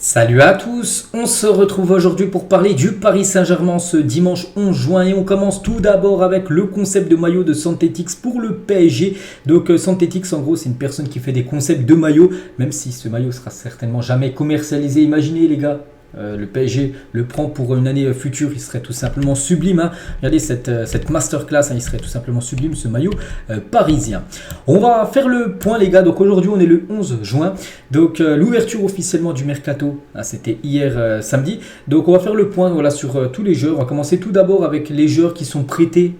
Salut à tous, on se retrouve aujourd'hui pour parler du Paris Saint-Germain ce dimanche 11 juin et on commence tout d'abord avec le concept de maillot de Synthetix pour le PSG. Donc Synthetix en gros c'est une personne qui fait des concepts de maillot, même si ce maillot sera certainement jamais commercialisé. Imaginez les gars, le PSG le prend pour une année future, il serait tout simplement sublime. Regardez cette masterclass, il serait tout simplement sublime ce maillot parisien. On va faire le point les gars, donc aujourd'hui on est le 11 juin, donc l'ouverture officiellement du mercato, c'était hier samedi. Donc on va faire le point sur tous les joueurs. On va commencer tout d'abord avec les joueurs qui sont prêtés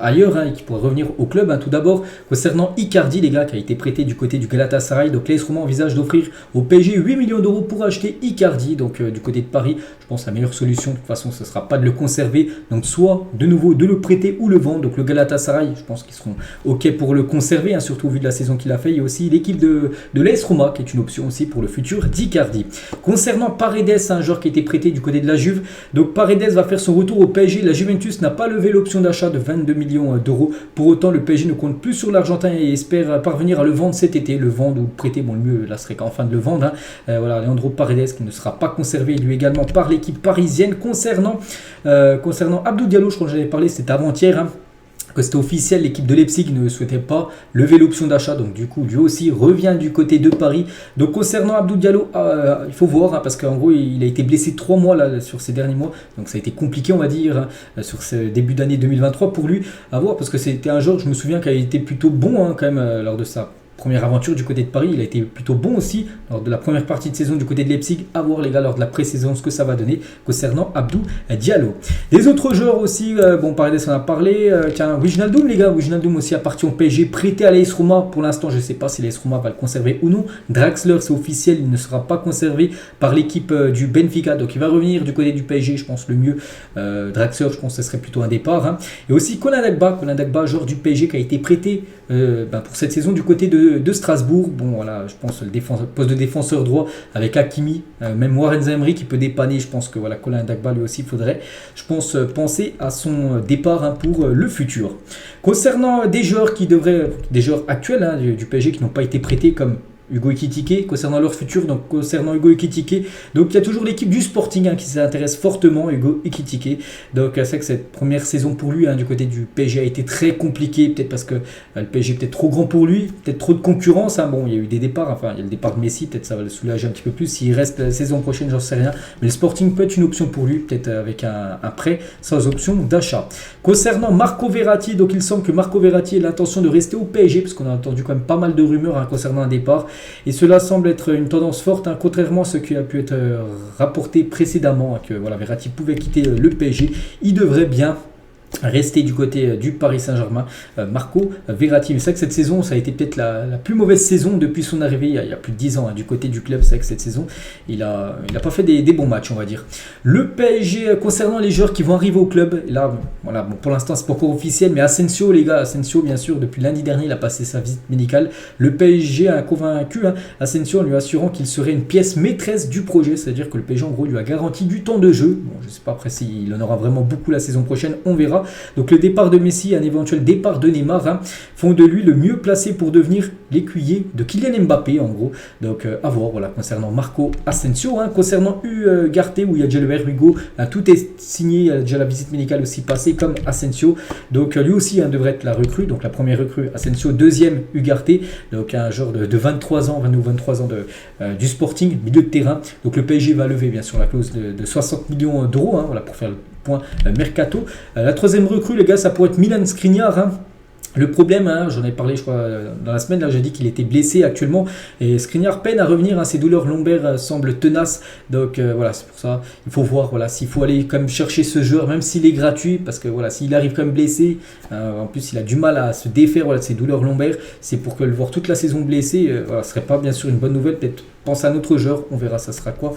ailleurs et qui pourrait revenir au club. Tout d'abord concernant Icardi les gars, qui a été prêté du côté du Galatasaray. Donc l'AS Roma envisage d'offrir au PSG 8 millions d'euros pour acheter Icardi. Donc du côté de Paris, je pense que la meilleure solution de toute façon ce ne sera pas de le conserver, donc soit de nouveau de le prêter ou le vendre. Donc le Galatasaray, je pense qu'ils seront ok pour le conserver, surtout au vu de la saison qu'il a fait. Il y a aussi l'équipe de l'AS Roma qui est une option aussi pour le futur d'Icardi. Concernant Paredes, un joueur qui a été prêté du côté de la Juve, donc Paredes va faire son retour au PSG. La Juventus n'a pas levé l'option d'achat de 22 millions d'euros. Pour autant, le PSG ne compte plus sur l'Argentin et espère parvenir à le vendre cet été. Le vendre ou le prêter, bon, le mieux là serait qu'enfin de le vendre. Leandro Paredes qui ne sera pas conservé lui également par l'équipe parisienne. Concernant Abdou Diallo, je crois que j'en avais parlé, c'était avant-hier. Que c'était officiel, l'équipe de Leipzig ne souhaitait pas lever l'option d'achat, donc du coup lui aussi revient du côté de Paris. Donc concernant Abdou Diallo, il faut voir parce qu'en gros il a été blessé 3 mois là, sur ces derniers mois, donc ça a été compliqué on va dire sur ce début d'année 2023 pour lui à voir, parce que c'était un joueur, je me souviens, qui a été plutôt bon quand même lors de ça. Première aventure du côté de Paris, il a été plutôt bon aussi lors de la première partie de saison du côté de Leipzig. À voir les gars lors de la pré-saison ce que ça va donner concernant Abdou Diallo. Des autres joueurs aussi, Paredes on a parlé, Wijnaldum les gars, Wijnaldum aussi appartient au PSG, prêté à l'AS Roma. Pour l'instant je ne sais pas si l'AS Roma va le conserver ou non. Draxler c'est officiel, il ne sera pas conservé par l'équipe du Benfica, donc il va revenir du côté du PSG, je pense le mieux. Draxler je pense que ce serait plutôt un départ. Et aussi Colin Dagba, joueur du PSG qui a été prêté pour cette saison du côté de Strasbourg. Bon voilà, je pense le poste de défenseur droit avec Hakimi, même Warren Zaïre qui peut dépanner. Je pense que voilà, Colin Dagba lui aussi faudrait, je pense, penser à son départ pour le futur. Concernant des joueurs actuels du PSG qui n'ont pas été prêtés comme Hugo Ekitike, concernant leur futur, donc concernant Hugo Ekitike, donc il y a toujours l'équipe du Sporting qui s'intéresse fortement à Hugo Ekitike. Donc c'est vrai que cette première saison pour lui du côté du PSG a été très compliquée, peut-être parce que le PSG est peut-être trop grand pour lui, peut-être trop de concurrence. Bon, il y a eu des départs, il y a le départ de Messi, peut-être ça va le soulager un petit peu plus. S'il reste la saison prochaine, j'en sais rien, mais le Sporting peut être une option pour lui, peut-être avec un prêt sans option d'achat. Concernant Marco Verratti, donc il semble que Marco Verratti ait l'intention de rester au PSG, parce qu'on a entendu quand même pas mal de rumeurs concernant un départ. Et cela semble être une tendance forte, contrairement à ce qui a pu être rapporté précédemment, que Verratti pouvait quitter le PSG. Il devrait bien rester du côté du Paris Saint-Germain, Marco Verratti. Mais c'est vrai que cette saison, ça a été peut-être la plus mauvaise saison depuis son arrivée il y a plus de 10 ans du côté du club. C'est vrai que cette saison, il a pas fait des bons matchs, on va dire. Le PSG, concernant les joueurs qui vont arriver au club, là, pour l'instant, c'est pas encore officiel, mais Asensio, les gars, bien sûr, depuis lundi dernier, il a passé sa visite médicale. Le PSG a convaincu Asensio en lui assurant qu'il serait une pièce maîtresse du projet, c'est-à-dire que le PSG, en gros, lui a garanti du temps de jeu. Bon, je sais pas après s'il en aura vraiment beaucoup la saison prochaine, on verra. Donc le départ de Messi, un éventuel départ de Neymar font de lui le mieux placé pour devenir l'écuyer de Kylian Mbappé en gros. Donc à voir concernant Marco Asensio. Concernant Ugarte, où il y a déjà le Hugo, tout est signé, il y a déjà la visite médicale aussi passée comme Asensio. Donc lui aussi devrait être la recrue, donc la première recrue Asensio, deuxième Ugarte, donc un joueur de 23 ans, 23 ans du Sporting, milieu de terrain. Donc le PSG va lever bien sûr la clause de 60 millions d'euros pour faire le point mercato. La troisième recrue les gars, ça pourrait être Milan Skriniar. Le problème, j'en ai parlé je crois dans la semaine, là j'ai dit qu'il était blessé actuellement et Skriniar peine à revenir, ses douleurs lombaires semblent tenaces, donc c'est pour ça, il faut voir s'il faut aller quand même chercher ce joueur, même s'il est gratuit, parce que s'il arrive quand même blessé, en plus il a du mal à se défaire de ses douleurs lombaires, c'est pour que le voir toute la saison blessé, ce serait pas bien sûr une bonne nouvelle, peut-être pense à un autre joueur, on verra ça sera quoi.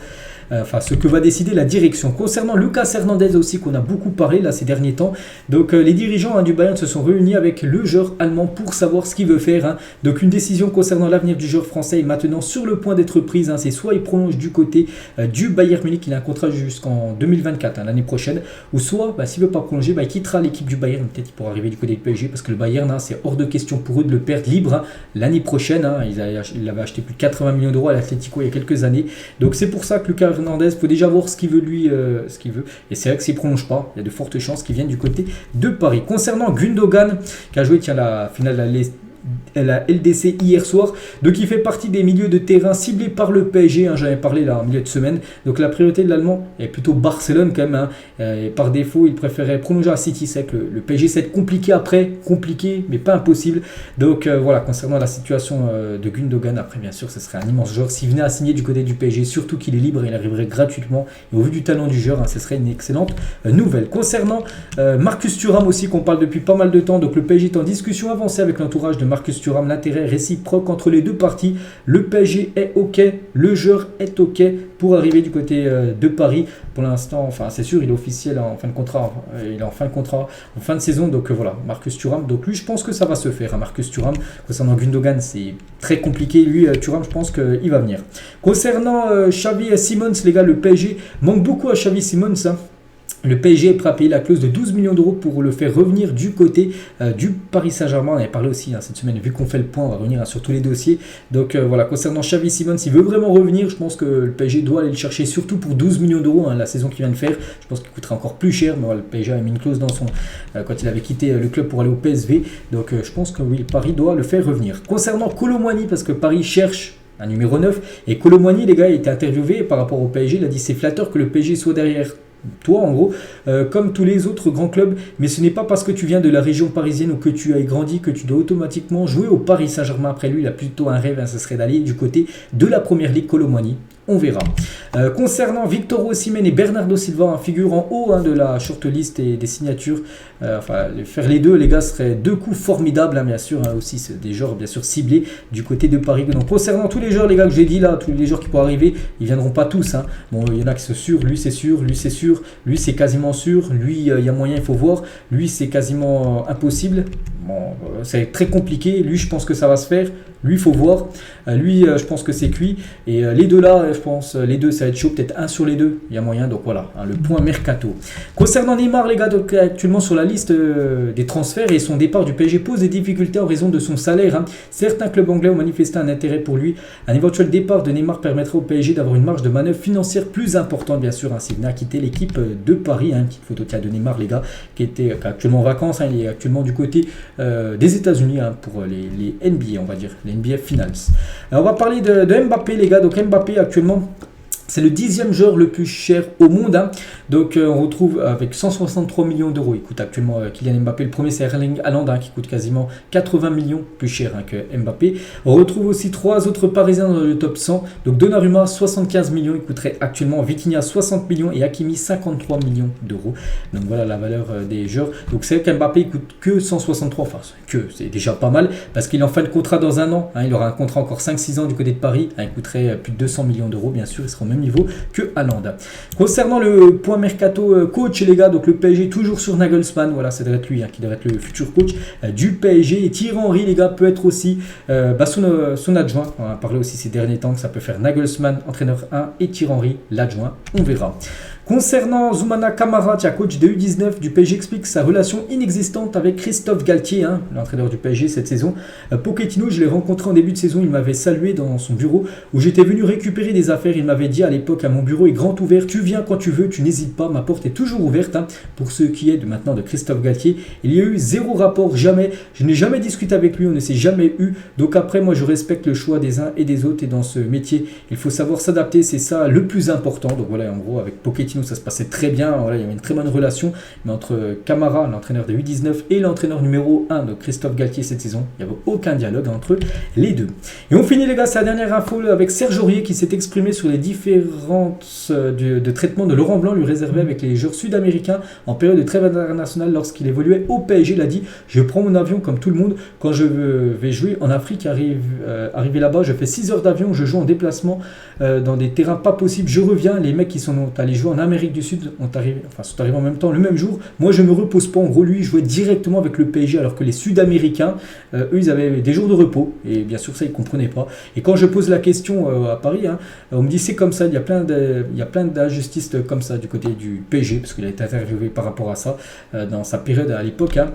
Ce que va décider la direction. Concernant Lucas Hernandez aussi, qu'on a beaucoup parlé ces derniers temps, donc les dirigeants du Bayern se sont réunis avec le joueur allemand pour savoir ce qu'il veut faire. Donc une décision concernant l'avenir du joueur français est maintenant sur le point d'être prise. C'est soit il prolonge du côté du Bayern Munich, il a un contrat jusqu'en 2024, l'année prochaine, ou soit s'il ne veut pas prolonger, il quittera l'équipe du Bayern. Peut-être qu'il pourra arriver du côté du PSG, parce que le Bayern, c'est hors de question pour eux de le perdre libre l'année prochaine. Il avait acheté plus de 80 millions d'euros à l'Atlético l'Atlético il y a quelques années. Donc c'est pour ça que Lucas Hernandez, faut déjà voir ce qu'il veut lui, ce qu'il veut. Et c'est vrai que s'il ne prolonge pas, il y a de fortes chances qu'il vienne du côté de Paris. Concernant Gundogan, qui a joué la finale de la LDC hier soir, donc il fait partie des milieux de terrain ciblés par le PSG, hein, j'en avais parlé là en milieu de semaine, donc la priorité de l'Allemand est plutôt Barcelone quand même, hein, et par défaut il préférait prolonger à City. C'est que le PSG c'est compliqué après, compliqué mais pas impossible, donc voilà, concernant la situation de Gundogan, après bien sûr ce serait un immense joueur s'il venait à signer du côté du PSG, surtout qu'il est libre, il arriverait gratuitement, et au vu du talent du joueur, hein, ce serait une excellente nouvelle. Concernant Marcus Thuram aussi, qu'on parle depuis pas mal de temps, donc le PSG est en discussion avancée avec l'entourage de Marcus Thuram, l'intérêt réciproque entre les deux parties. Le PSG est OK, le joueur est OK pour arriver du côté de Paris. Pour l'instant, enfin c'est sûr, il est officiel en fin de contrat, il est en fin de contrat, en fin de saison, donc voilà, Marcus Thuram. Donc lui, je pense que ça va se faire, hein, Marcus Thuram. Concernant Gundogan, c'est très compliqué. Lui, Thuram, je pense qu'il va venir. Concernant Xavi Simons, les gars, le PSG manque beaucoup à Xavi Simons, hein. Le PSG est prêt à payer la clause de 12 millions d'euros pour le faire revenir du côté du Paris Saint-Germain. On avait parlé aussi cette semaine, vu qu'on fait le point, on va revenir sur tous les dossiers. Donc voilà, concernant Xavi Simons, s'il veut vraiment revenir, je pense que le PSG doit aller le chercher, surtout pour 12 millions d'euros, hein, la saison qu'il vient de faire. Je pense qu'il coûtera encore plus cher, mais voilà, le PSG a mis une clause dans son quand il avait quitté le club pour aller au PSV. Donc je pense que oui, Paris doit le faire revenir. Concernant Kolo Muani, parce que Paris cherche un numéro 9, et Kolo Muani, les gars, il a été interviewé par rapport au PSG, il a dit c'est flatteur que le PSG soit derrière toi en gros, comme tous les autres grands clubs, mais ce n'est pas parce que tu viens de la région parisienne ou que tu as grandi que tu dois automatiquement jouer au Paris Saint-Germain. Après lui, il a plutôt un rêve, hein, ce serait d'aller du côté de la première ligue. Kolo Muani, on verra. Concernant Victor Osimhen et Bernardo Silva, un figure en haut, hein, de la shortlist et des signatures, faire les deux, les gars, serait deux coups formidables, hein, bien sûr, hein, aussi c'est des joueurs bien sûr ciblés du côté de Paris. Donc concernant tous les joueurs, les gars, que j'ai dit là, tous les joueurs qui pourraient arriver, ils viendront pas tous, hein. Bon, il y en a qui sont sûrs, lui c'est sûr, lui c'est sûr, lui c'est quasiment sûr, lui il y a moyen, il faut voir, lui c'est quasiment impossible. Bon, c'est très compliqué, lui je pense que ça va se faire, lui il faut voir, lui je pense que c'est cuit, et les deux là, je pense, les deux ça va être chaud, peut-être un sur les deux, il y a moyen, donc voilà, hein, le point mercato. Concernant Neymar, les gars, donc, actuellement sur la liste des transferts, et son départ du PSG pose des difficultés en raison de son salaire, hein. Certains clubs anglais ont manifesté un intérêt pour lui. Un éventuel départ de Neymar permettrait au PSG d'avoir une marge de manœuvre financière plus importante, bien sûr, hein, s'il venait à quitter l'équipe de Paris, hein. Une petite photo de Neymar, les gars, qui est actuellement en vacances, hein, il est actuellement du côté des États-Unis, hein, pour les NBA, on va dire, les NBA Finals. Alors, on va parler de Mbappé, les gars. Donc Mbappé actuellement, c'est le 10e joueur le plus cher au monde, hein. Donc on retrouve avec 163 millions d'euros. Il coûte actuellement Kylian Mbappé. Le premier c'est Erling Haaland, hein, qui coûte quasiment 80 millions plus cher, hein, que Mbappé. On retrouve aussi 3 autres Parisiens dans le top 100. Donc Donnarumma 75 millions, il coûterait actuellement. Vitinha 60 millions et Hakimi 53 millions d'euros. Donc voilà la valeur des joueurs. Donc c'est vrai qu'Mbappé il coûte que 163, enfin c'est déjà pas mal parce qu'il est en fin de contrat dans un an, hein. Il aura un contrat encore 5-6 ans du côté de Paris, hein. Il coûterait plus de 200 millions d'euros, bien sûr, il sera au même niveau que Haaland. Concernant le point mercato coach, les gars, donc le PSG toujours sur Nagelsmann, voilà, ça devrait être lui, hein, qui devrait être le futur coach du PSG. Et Thierry Henry, les gars, peut être aussi son adjoint. On a parlé aussi ces derniers temps que ça peut faire Nagelsmann entraîneur 1 et Thierry Henry l'adjoint, on verra. Concernant Zoumana Camara, coach de U19 du PSG, explique sa relation inexistante avec Christophe Galtier, hein, l'entraîneur du PSG cette saison. Pochettino, je l'ai rencontré en début de saison, il m'avait salué dans son bureau où j'étais venu récupérer des affaires. Il m'avait dit à l'époque, à mon bureau est grand ouvert, tu viens quand tu veux, tu n'hésites pas, ma porte est toujours ouverte, hein. Pour ce qui est de maintenant de Christophe Galtier, il y a eu 0 rapport, jamais, je n'ai jamais discuté avec lui, on ne s'est jamais eu. Donc après, moi je respecte le choix des uns et des autres, et dans ce métier, il faut savoir s'adapter, c'est ça le plus important. Donc voilà, en gros, avec Pochettino, ça se passait très bien, voilà, il y avait une très bonne relation, mais entre Camara, l'entraîneur de U19, et l'entraîneur numéro 1 de Christophe Galtier cette saison, il n'y avait aucun dialogue entre les deux. Et on finit, les gars, sa dernière info avec Serge Aurier qui s'est exprimé sur les différences de traitement de Laurent Blanc lui réservé avec les joueurs sud-américains en période de trêve internationale lorsqu'il évoluait au PSG. Il a dit: je prends mon avion comme tout le monde quand je vais jouer en Afrique, arrivé là-bas, je fais 6 heures d'avion, je joue en déplacement dans des terrains pas possibles, je reviens, les mecs qui sont allés jouer en Amérique Amérique du Sud sont arrivés en même temps, le même jour. Moi, je me repose pas. En gros, lui, il jouait directement avec le PSG, alors que les Sud-Américains, eux, ils avaient des jours de repos. Et bien sûr, ça, ils comprenaient pas. Et quand je pose la question à Paris, hein, on me dit c'est comme ça. Il y a plein d'injustices comme ça du côté du PSG, parce qu'il a été interviewé par rapport à ça dans sa période à l'époque, hein,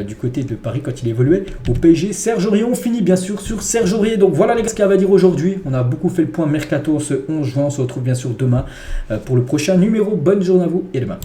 du côté de Paris quand il évoluait au PSG. Serge Aurier, on finit bien sûr sur Serge Aurier. Donc voilà les gars, ce qu'il y a à dire aujourd'hui. On a beaucoup fait le point mercato ce 11 juin. On se retrouve bien sûr demain pour le prochain numéro. Bonne journée à vous et demain.